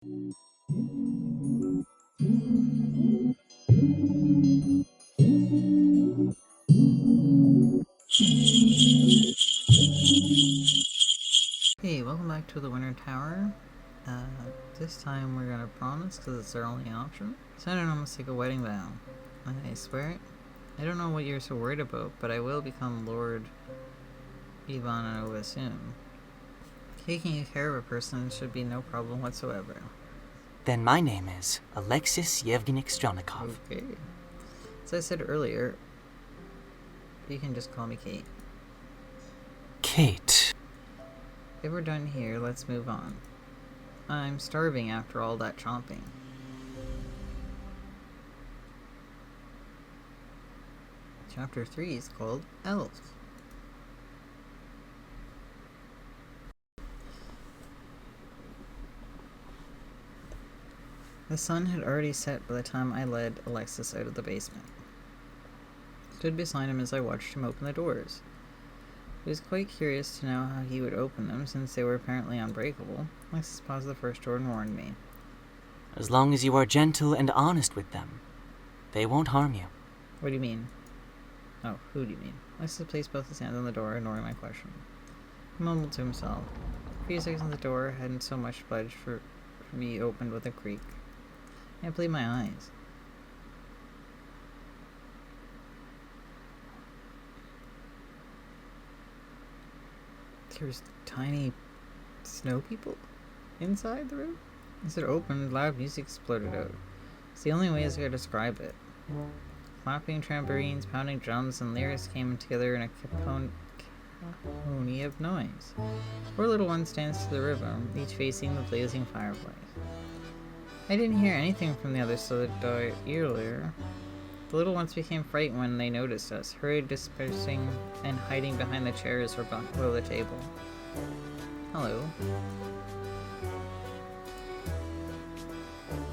Hey, welcome back to the Winter Tower. This time we're gonna promise, because it's our only option. So I don't almost take a wedding vow. I swear it. I don't know what you're so worried about, but I will become Lord Ivanova soon. Taking care of a person should be no problem whatsoever. Then my name is Alexis Yevgenyk Strelnikov. Okay. As I said earlier, you can just call me Kate. Kate. If we're done here, let's move on. I'm starving after all that chomping. Chapter 3 is called Elves. The sun had already set by the time I led Alexis out of the basement. I stood beside him as I watched him open the doors. I was quite curious to know how he would open them, since they were apparently unbreakable. Alexis paused at the first door and warned me. As long as you are gentle and honest with them, they won't harm you. What do you mean? Oh, who do you mean? Alexis placed both his hands on the door, ignoring my question. He mumbled to himself. A few seconds the door hadn't so much budged for me opened with a creak. I can't believe my eyes. There's tiny snow people inside the room? As it opened, loud music exploded out. It's the only way I could describe it. Clapping tambourines, pounding drums, and lyrics came together in a cacophony of noise. Four little ones danced to the rhythm, each facing the blazing fireplace. I didn't hear anything from the others so that earlier. The little ones became frightened when they noticed us, hurried dispersing and hiding behind the chairs or below the table. Hello.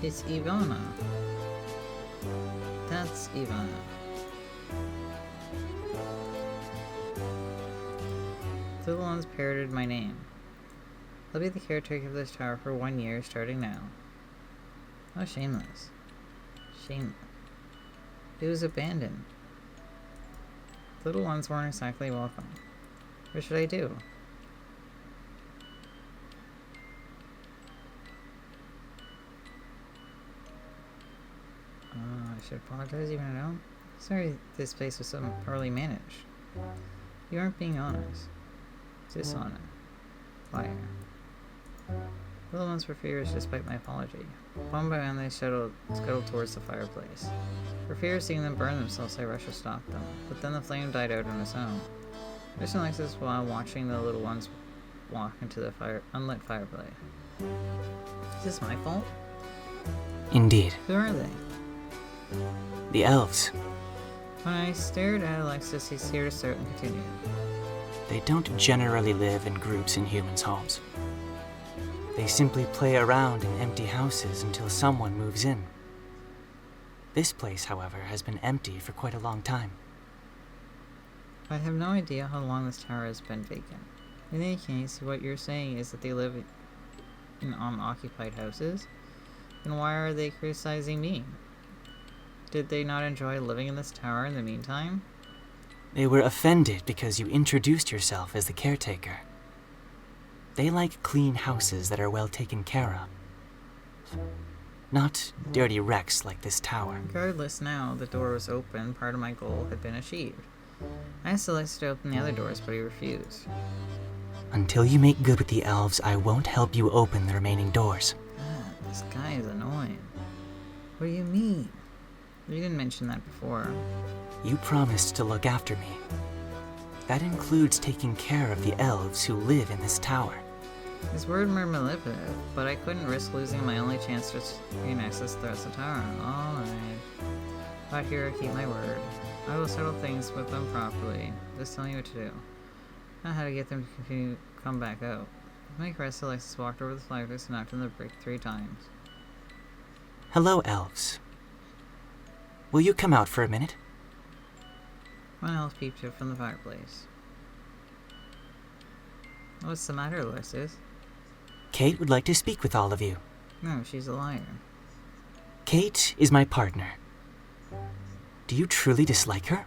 It's Ivana. That's Ivana. The little ones parroted my name. I'll be the caretaker of this tower for 1 year, starting now. How shameless. Shameless. It was abandoned. The little ones weren't exactly welcome. What should I do? I should apologize even though. Sorry this place was so poorly managed. You aren't being honest. Dishonest. Liar. The little ones were furious despite my apology. One by one they scuttled towards the fireplace. For fear of seeing them burn themselves, I rushed to stop them, but then the flame died out on its own. I just Alexis while watching the little ones walk into the unlit fireplace. Is this my fault? Indeed. Who are they? The elves. When I stared at Alexis, he stared us out and continued. They don't generally live in groups in humans' homes. They simply play around in empty houses until someone moves in. This place, however, has been empty for quite a long time. I have no idea how long this tower has been vacant. In any case, what you're saying is that they live in unoccupied houses? Then why are they criticizing me? Did they not enjoy living in this tower in the meantime? They were offended because you introduced yourself as the caretaker. They like clean houses that are well taken care of. Not dirty wrecks like this tower. Regardless, now the door was open, part of my goal had been achieved. I asked Alexis to open the other doors, but he refused. Until you make good with the elves, I won't help you open the remaining doors. God, this guy is annoying. What do you mean? You didn't mention that before. You promised to look after me. That includes taking care of the elves who live in this tower. His words were manipulative, but I couldn't risk losing my only chance to gain access to the rest of the tower. Alright. Out here, I keep my word. I will settle things with them properly. Just telling you what to do. Not how to get them to come back out. With my caress, Alexis walked over the fireplace and knocked on the brick 3 times. Hello, elves. Will you come out for a minute? One elf peeped out from the fireplace. What's the matter, Alexis? Kate would like to speak with all of you. No, she's a liar. Kate is my partner. Do you truly dislike her?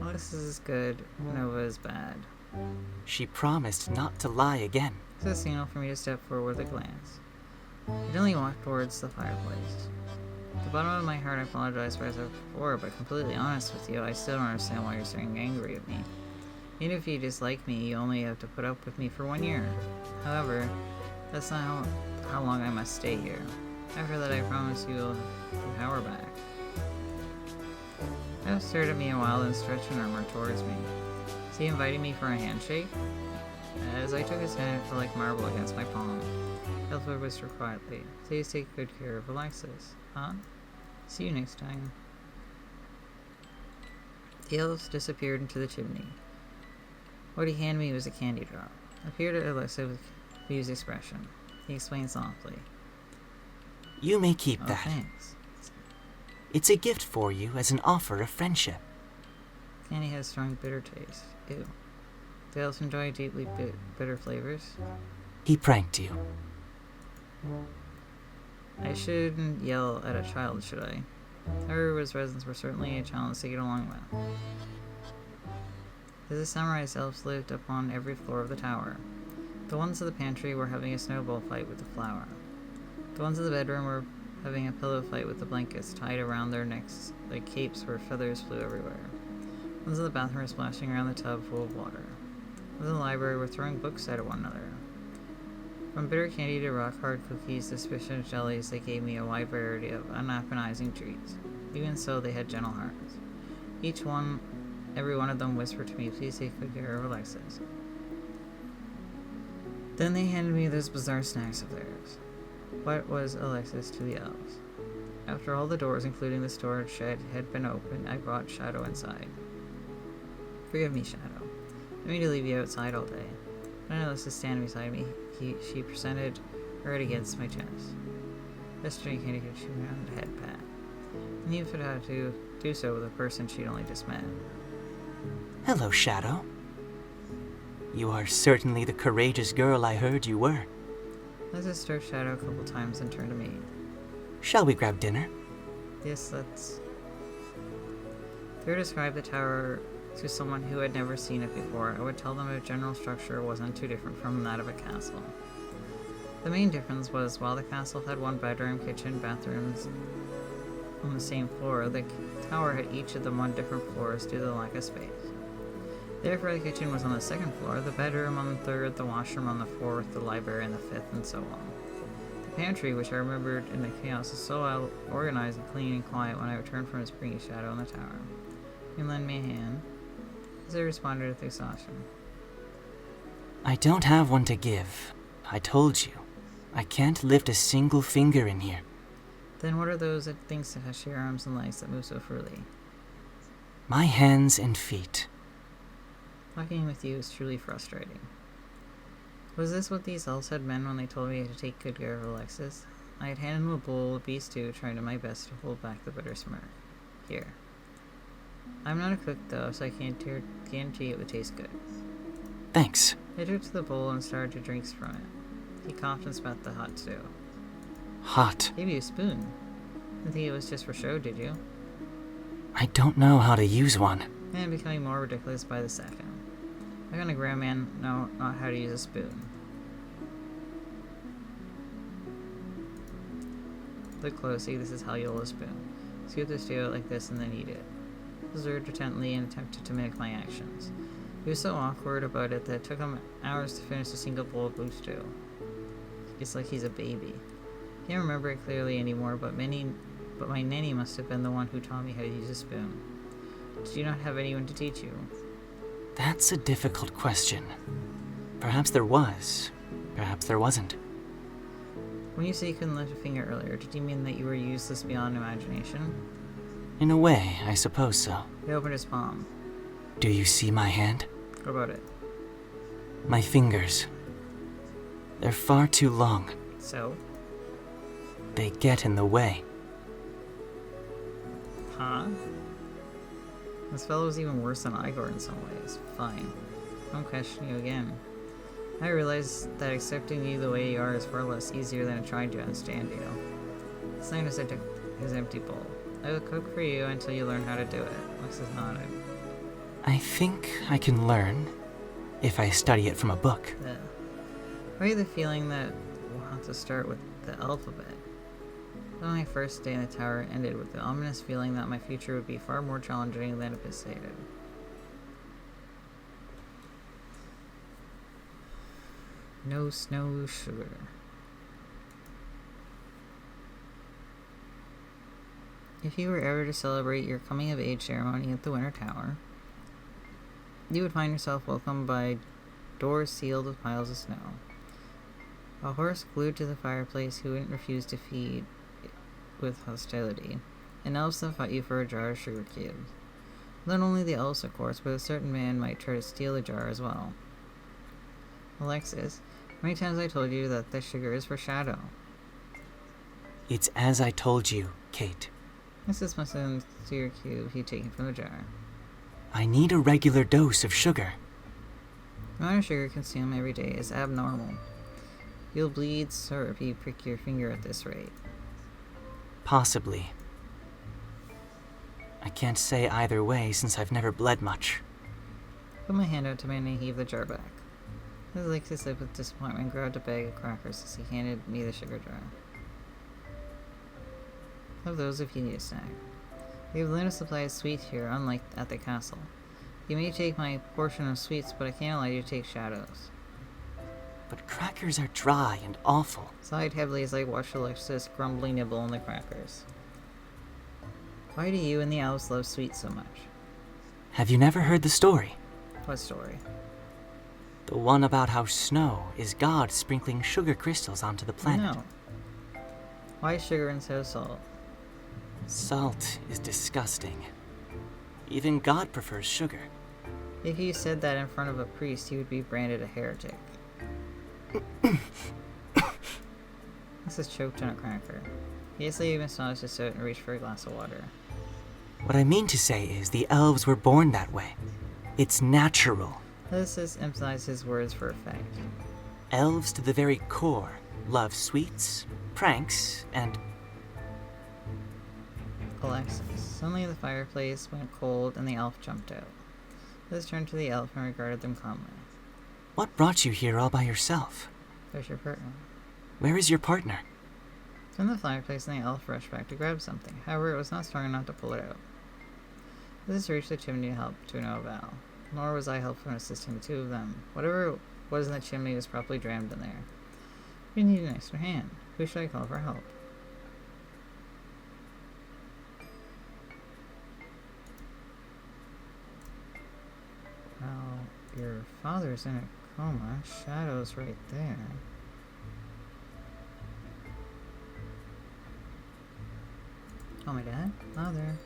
Alexis is good, Nova is bad. She promised not to lie again. It's a signal for me to step forward with a glance. I gently walked towards the fireplace. At the bottom of my heart, I apologize for what I said before, but completely honest with you, I still don't understand why you're so angry at me. Even if you dislike me, you only have to put up with me for 1 year. However, that's not how long I must stay here. After that, I promise you will have your power back. Elf stared at me a while, then stretched an arm towards me. Is he inviting me for a handshake? As I took his hand, it felt like marble against my palm. Elf would whisper quietly, "Please take good care of Alexis." Huh? See you next time. The elves disappeared into the chimney. What he handed me was a candy drop. I peered at Alexis with a confused expression. He explained softly. You may keep Oh, that. thanks. It's a gift for you as an offer of friendship. Candy has strong bitter taste. Ew. Do elves enjoy deeply bitter flavors? He pranked you. I shouldn't yell at a child, should I? However, residents were certainly a challenge to get along with. The Samurai's elves lived upon every floor of the tower. The ones of the pantry were having a snowball fight with the flour. The ones in the bedroom were having a pillow fight with the blankets tied around their necks like capes where feathers flew everywhere. The ones in the bathroom were splashing around the tub full of water. The ones in the library were throwing books at one another. From bitter candy to rock-hard cookies to suspicious jellies, they gave me a wide variety of unappetizing treats. Even so, they had gentle hearts. Every one of them whispered to me, "Please take good care of Alexis." Then they handed me those bizarre snacks of theirs. What was Alexis to the elves? After all the doors, including the storage shed, had been opened, I brought Shadow inside. Forgive me, Shadow. I mean to leave you outside all day. When Alexis standing beside me, she presented her head against my chest. Yesterday, Candy could shoot me on the head pat. And even if it had to do so with a person she'd only just met. Hello, Shadow. You are certainly the courageous girl I heard you were. Alexis stroked Shadow a couple times and turned to me. Shall we grab dinner? Yes, let's. If I were to describe the tower to someone who had never seen it before, I would tell them its general structure wasn't too different from that of a castle. The main difference was, while the castle had one bedroom, kitchen, bathrooms on the same floor, the tower had each of them on different floors due to the lack of space. Therefore, the kitchen was on the second floor, the bedroom on the third, the washroom on the fourth, the library on the fifth, and so on. The pantry, which I remembered in the chaos, was so well organized and clean and quiet when I returned from its bringing Shadow in the tower. You can lend me a hand? As I responded with exhaustion. I don't have one to give. I told you. I can't lift a single finger in here. Then what are those things that touch your arms and legs that move so freely? My hands and feet. Talking with you is truly frustrating. Was this what these elves had meant when they told me to take good care of Alexis? I had handed them a bowl of beef stew, trying to my best to hold back the bitter smirk. Here. I'm not a cook, though, so I can't guarantee it would taste good. Thanks. I took to the bowl and started to drink from it. He coughed and spat the hot stew. Hot. Gave you a spoon. Didn't think it was just for show, did you? I don't know how to use one. And becoming more ridiculous by the second. How can a grown man know not how to use a spoon? Look closely, this is how you hold a spoon. Scoop the stew out like this and then eat it. I observed intently and attempted to mimic my actions. He was so awkward about it that it took him hours to finish a single bowl of beef stew. It's like he's a baby. I can't remember it clearly anymore, but my nanny must have been the one who taught me how to use a spoon. Did you not have anyone to teach you? That's a difficult question. Perhaps there was. Perhaps there wasn't. When you say you couldn't lift a finger earlier, did you mean that you were useless beyond imagination? In a way, I suppose so. He opened his palm. Do you see my hand? What about it? My fingers. They're far too long. So? They get in the way. Huh? This fellow is even worse than Igor in some ways. Fine. I won't question you again. I realize that accepting you the way you are is far less easier than trying to understand you. Sinus took his empty bowl. I will cook for you until you learn how to do it. Alexis nodded. I think I can learn if I study it from a book. I get the feeling that we'll have to start with the alphabet. But my first day in the tower ended with the ominous feeling that my future would be far more challenging than anticipated. No snow, sugar. If you were ever to celebrate your coming-of-age ceremony at the Winter Tower, you would find yourself welcomed by doors sealed with piles of snow. A horse glued to the fireplace who wouldn't refuse to feed with hostility, and elves that fought you for a jar of sugar cubes. Not only the elves, of course, but a certain man might try to steal a jar as well. Alexis, how many times I told you that the sugar is for Shadow? It's as I told you, Kate. Mrs. must have your cube he'd taken from the jar. I need a regular dose of sugar. The amount of sugar consumed every day is abnormal. You'll bleed sore if you prick your finger at this rate. Possibly. I can't say either way since I've never bled much. Put my hand out to man and heave the jar back. Alexis said with disappointment and grabbed a bag of crackers as he handed me the sugar jar. Have those if you need a snack. We have limited supply of sweets here, unlike at the castle. You may take my portion of sweets, but I can't allow you to take Shadow's. But crackers are dry and awful. Sighed heavily as I watched Alexis grumbly nibble on the crackers. Why do you and the elves love sweets so much? Have you never heard the story? What story? The one about how snow is God sprinkling sugar crystals onto the planet. No. Why sugar instead of salt? Salt is disgusting. Even God prefers sugar. If you said that in front of a priest, you would be branded a heretic. This is choked on a cracker. He hastily massaged his throat and reached for a glass of water. What I mean to say is the elves were born that way. It's natural. This is emphasized his words for effect. Elves to the very core love sweets, pranks, and... Alexis. Suddenly the fireplace went cold and the elf jumped out. Liz turned to the elf and regarded them calmly. What brought you here all by yourself? There's your partner. Where is your partner? It's in the fireplace and the elf rushed back to grab something. However, it was not strong enough to pull it out. Liz reached the chimney to help to no avail. Nor was I helpful in assisting the two of them. Whatever was in the chimney was properly jammed in there. We need an extra hand. Who should I call for help? Well, your father's in a coma. Shadow's right there. Oh, my dad? Father.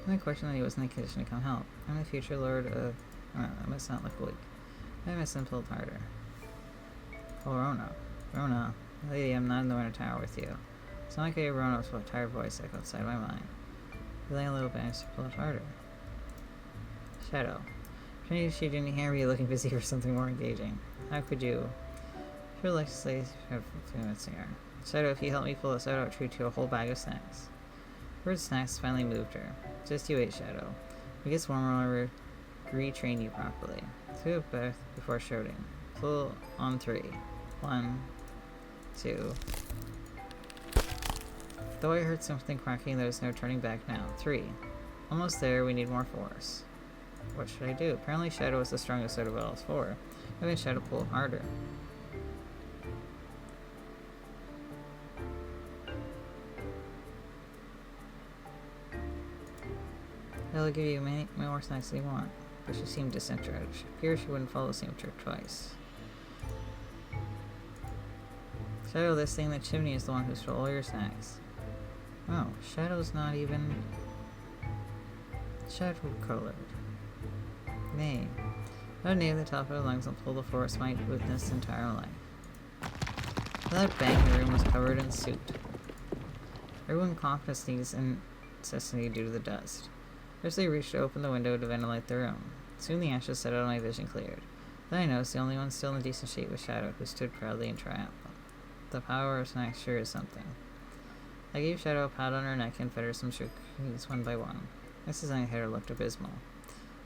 No question that he was in the kitchen to come help. I'm the future lord of... I must not look weak. I must have pulled harder. Oh, Rona. Rona. Lady, I'm not in the Winter Tower with you. It's not like I hear Rona's tired voice echo outside my mind. Feeling a little bit, I pulled harder. Shadow. Pretending she didn't hear me, looking busy for something more engaging. How could you? I feel like to have influencing her. Shadow, if you help me pull this out, I'll treat you a whole bag of snacks. The word snacks finally moved her. Just you wait, Shadow. When it gets warmer, I'll retrain you properly. Take a breath before shouting. Pull on 3. 1, 2. Though I heard something cracking, there was no turning back now. 3. Almost there, we need more force. What should I do? Apparently Shadow is the strongest out of all 4. Maybe Shadow pull harder. That'll give you many more snacks than you want. But she seemed disinterested. It appears she wouldn't follow the same trick twice. Shadow, this thing in the chimney is the one who stole all your snacks. Oh, Shadow's not even... shadow-colored. Nay. Not near the top of her lungs and pull the forest might witness entire life. That bang, the room was covered in soot. Everyone coughed and sneezed incessantly due to the dust. First they reached to open the window to ventilate the room. Soon the ashes settled and my vision cleared. Then I noticed the only one still in decent shape was Shadow, who stood proudly in triumph. The power of snacks sure is something. I gave Shadow a pat on her neck and fed her some sugar cookies one by one. Mrs. Anghare looked abysmal.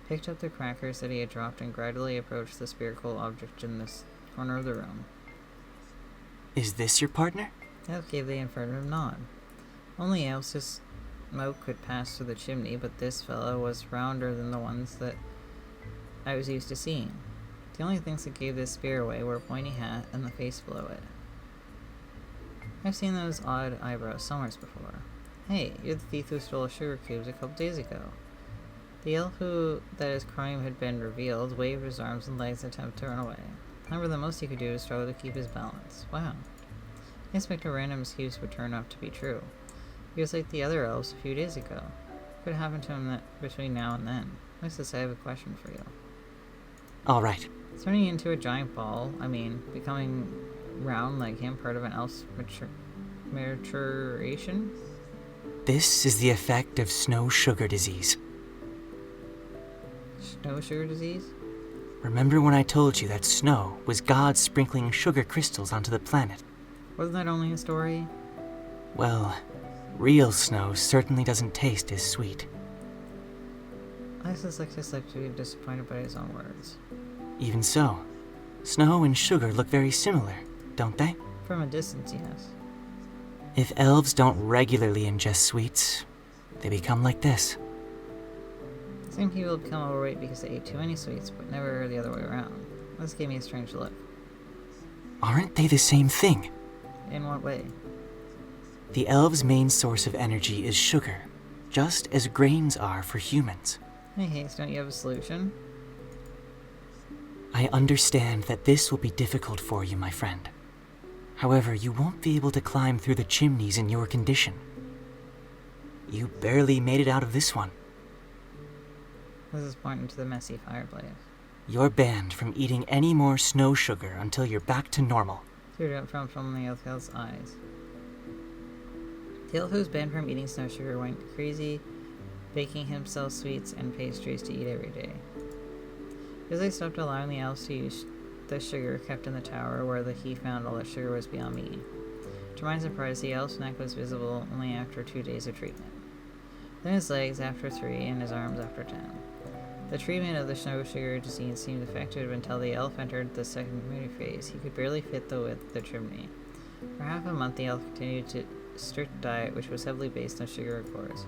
Picked up the crackers that he had dropped and gradually approached the spherical object in this corner of the room. Is this your partner? Elf gave the affirmative nod. Only Elsa's smoke could pass through the chimney, but this fellow was rounder than the ones that I was used to seeing. The only things that gave this spear away were a pointy hat and the face below it. I've seen those odd eyebrows somewhere before. Hey, you're the thief who stole sugar cubes a couple days ago. The elf that his crime had been revealed waved his arms and legs in an attempt to run away. However, the most he could do was struggle to keep his balance. Wow. I expect a random excuse would turn out to be true. He was like the other elves a few days ago. What could happen to him between now and then? Alexis, I have a question for you. Alright. Turning into a giant ball, becoming round like him, part of an elf's maturation? This is the effect of snow sugar disease. Snow sugar disease? Remember when I told you that snow was God sprinkling sugar crystals onto the planet? Wasn't that only a story? Well, real snow certainly doesn't taste as sweet. Alexis likes to be disappointed by his own words. Even so, snow and sugar look very similar, don't they? From a distance, yes. If elves don't regularly ingest sweets, they become like this. Some people become overweight because they ate too many sweets, but never the other way around. This gave me a strange look. Aren't they the same thing? In what way? The elves' main source of energy is sugar, just as grains are for humans. Hey, Haste, don't you have a solution? I understand that this will be difficult for you, my friend. However, you won't be able to climb through the chimneys in your condition. You barely made it out of this one. This is pointing to the messy fireplace. You're banned from eating any more snow sugar until you're back to normal. Teardrop from the elf's eyes. The elf who was banned from eating snow sugar went crazy, baking himself sweets and pastries to eat every day. Because I stopped allowing the elves to use the sugar kept in the tower where he found all the sugar was beyond me. To my surprise, the elf's neck was visible only after 2 days of treatment. Then his legs after 3 and his arms after 10. The treatment of the snow sugar disease seemed effective until the elf entered the second community phase. He could barely fit the width of the chimney. For half a month, the elf continued to strict diet, which was heavily based on sugar, of course.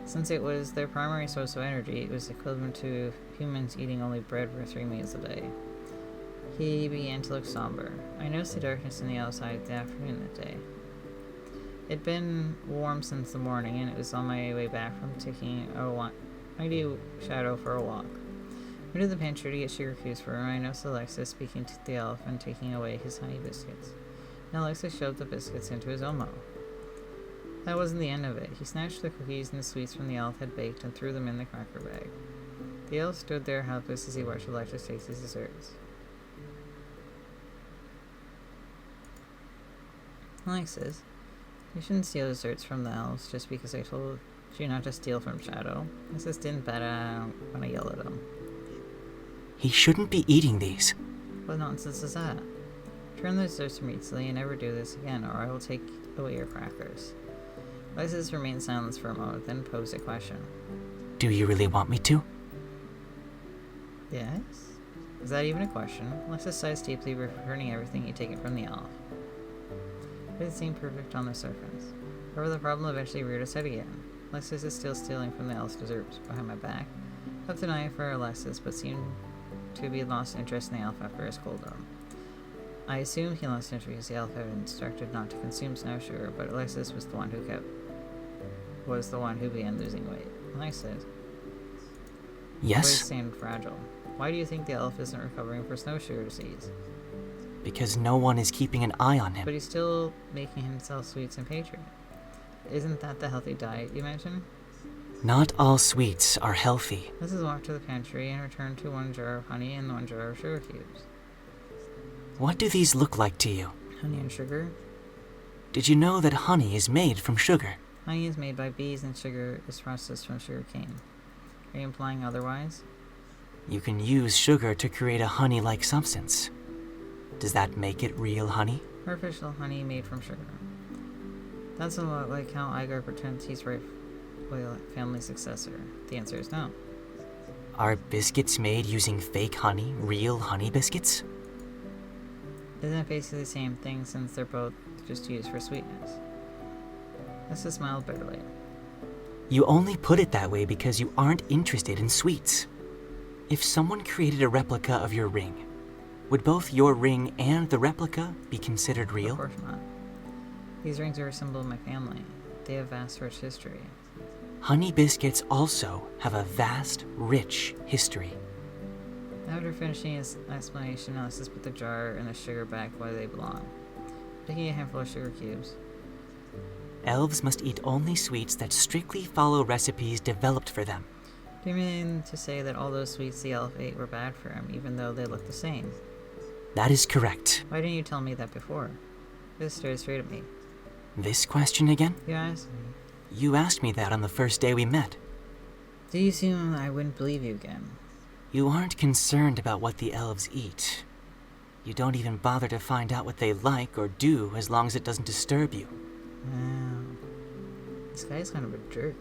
Since it was their primary source of energy, it was equivalent to humans eating only bread for 3 meals a day. He began to look somber. I noticed the darkness in the outside of the afternoon that day. It had been warm since the morning, and it was on my way back from taking mighty Shadow for a walk. We went to the pantry to get sugar cubes for him, and I noticed Alexis speaking to the elf and taking away his honey biscuits. Then Alexis shoved the biscuits into his own mouth. That wasn't the end of it. He snatched the cookies and the sweets from the elf had baked and threw them in the cracker bag. The elf stood there helpless as he watched Alexis taste his desserts. Alexis, you shouldn't steal desserts from the elves just because I told you not to steal from Shadow. Alexis didn't bet I don't want to yell at him. He shouldn't be eating these. What nonsense is that? Turn the desserts from easily and never do this again, or I will take away your crackers. Alexis remained silent for a moment, then posed a question. Do you really want me to? Yes? Is that even a question? Alexis sighs deeply, returning everything he'd taken from the elf. It seemed perfect on the surface. However, the problem eventually reared its head again. Alexis is still stealing from the elf's desserts behind my back. Up to night for Alexis, but seemed to be lost interest in the elf after his cold down. I assumed he lost interest because the elf had been instructed not to consume snow sugar, but Alexis was the one who began losing weight. Alexis. Yes? Voice seemed fragile. Why do you think the elf isn't recovering for snow sugar disease? Because no one is keeping an eye on him. But he's still making himself sweets and pastry. Isn't that the healthy diet you mentioned? Not all sweets are healthy. Let's walk to the pantry and return to 1 jar of honey and 1 jar of sugar cubes. What do these look like to you? Honey and sugar? Did you know that honey is made from sugar? Honey is made by bees and sugar is processed from sugar cane. Are you implying otherwise? You can use sugar to create a honey-like substance. Does that make it real honey? Artificial honey made from sugar. That's a lot like how Igar pretends he's Royal family successor. The answer is no. Are biscuits made using fake honey real honey biscuits? Isn't it basically the same thing since they're both just used for sweetness? Nessa smiled bitterly. You only put it that way because you aren't interested in sweets. If someone created a replica of your ring, would both your ring and the replica be considered real? Of course not. These rings are a symbol of my family. They have vast, rich history. Honey biscuits also have a vast, rich history. After finishing his explanation, Alexis put the jar and the sugar back where they belong, taking a handful of sugar cubes. Elves must eat only sweets that strictly follow recipes developed for them. Do you mean to say that all those sweets the elf ate were bad for him, even though they look the same? That is correct. Why didn't you tell me that before? This stared straight at me. This question again? You asked me. You asked me that on the first day we met. Do you assume I wouldn't believe you again? You aren't concerned about what the elves eat. You don't even bother to find out what they like or do as long as it doesn't disturb you. Wow. This guy's kind of a jerk.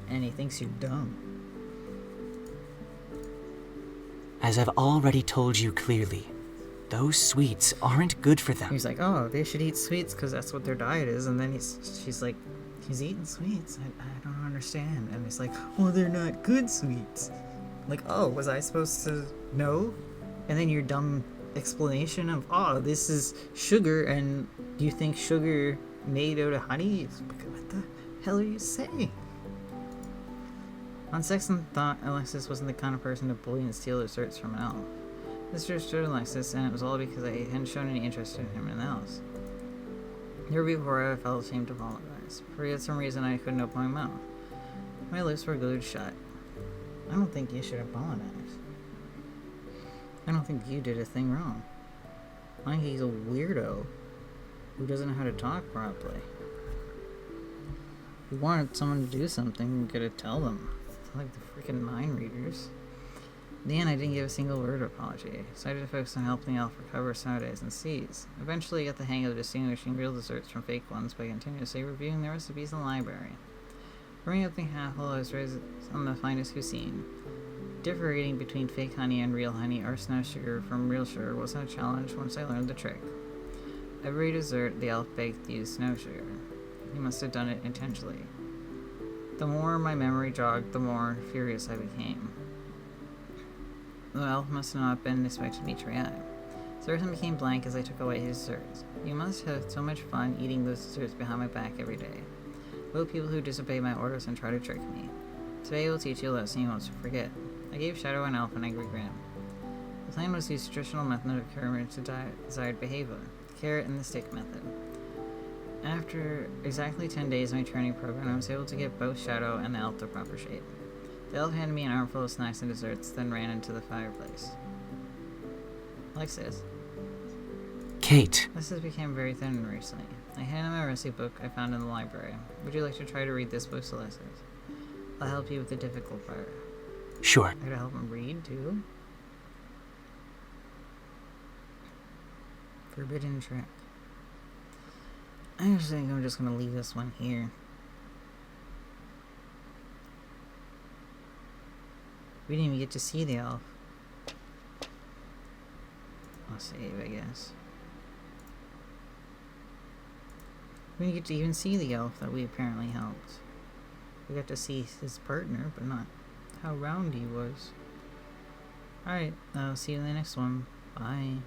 And he thinks you're dumb. As I've already told you clearly, those sweets aren't good for them. He's like, oh, they should eat sweets because that's what their diet is. And then she's like, he's eating sweets. I don't understand. And he's like, well, they're not good sweets. Like, oh, was I supposed to know? And then your dumb explanation of, oh, this is sugar, and you think sugar made out of honey? What the hell are you saying? On second thought, Alexis wasn't the kind of person to bully and steal desserts from an elf. This understood Alexis, and it was all because I hadn't shown any interest in him and else. Never before I felt ashamed to apologize. For some reason I couldn't open my mouth. My lips were glued shut. I don't think you should apologize. I don't think you did a thing wrong. I think he's a weirdo who doesn't know how to talk properly. If you wanted someone to do something, you could have told them. It's like the freaking mind readers. In the end, I didn't give a single word of apology. I decided to focus on helping the elf recover sodas and seeds. Eventually, I got the hang of distinguishing real desserts from fake ones by continuously reviewing the recipes in the library. Bringing up the half-whole, I was raised on the finest cuisine. Differentiating between fake honey and real honey or snow sugar from real sugar wasn't a challenge once I learned the trick. Every dessert, the elf baked used snow sugar. He must have done it intentionally. The more my memory jogged, the more furious I became. The elf must have not been expecting me to react. His person became blank as I took away his desserts. You must have so much fun eating those desserts behind my back every day. Low people who disobey my orders and try to trick me. Today I will teach you a lesson you won't forget. I gave Shadow and Elf an angry grin. The plan was to use traditional method of curing to desired behavior, the carrot and the stick method. After exactly 10 days of my training program, I was able to get both Shadow and the elf to proper shape. The elf handed me an armful of snacks and desserts, then ran into the fireplace. Alexis. Kate. Alexis became very thin recently. I handed him a recipe book I found in the library. Would you like to try to read this book, Alexis? I'll help you with the difficult part. Sure. I gotta help him read, too? Forbidden Trick. I actually think I'm just gonna leave this one here. We didn't even get to see the elf. I'll save, I guess. We didn't get to even see the elf that we apparently helped. We got to see his partner, but not how round he was. Alright, I'll see you in the next one. Bye.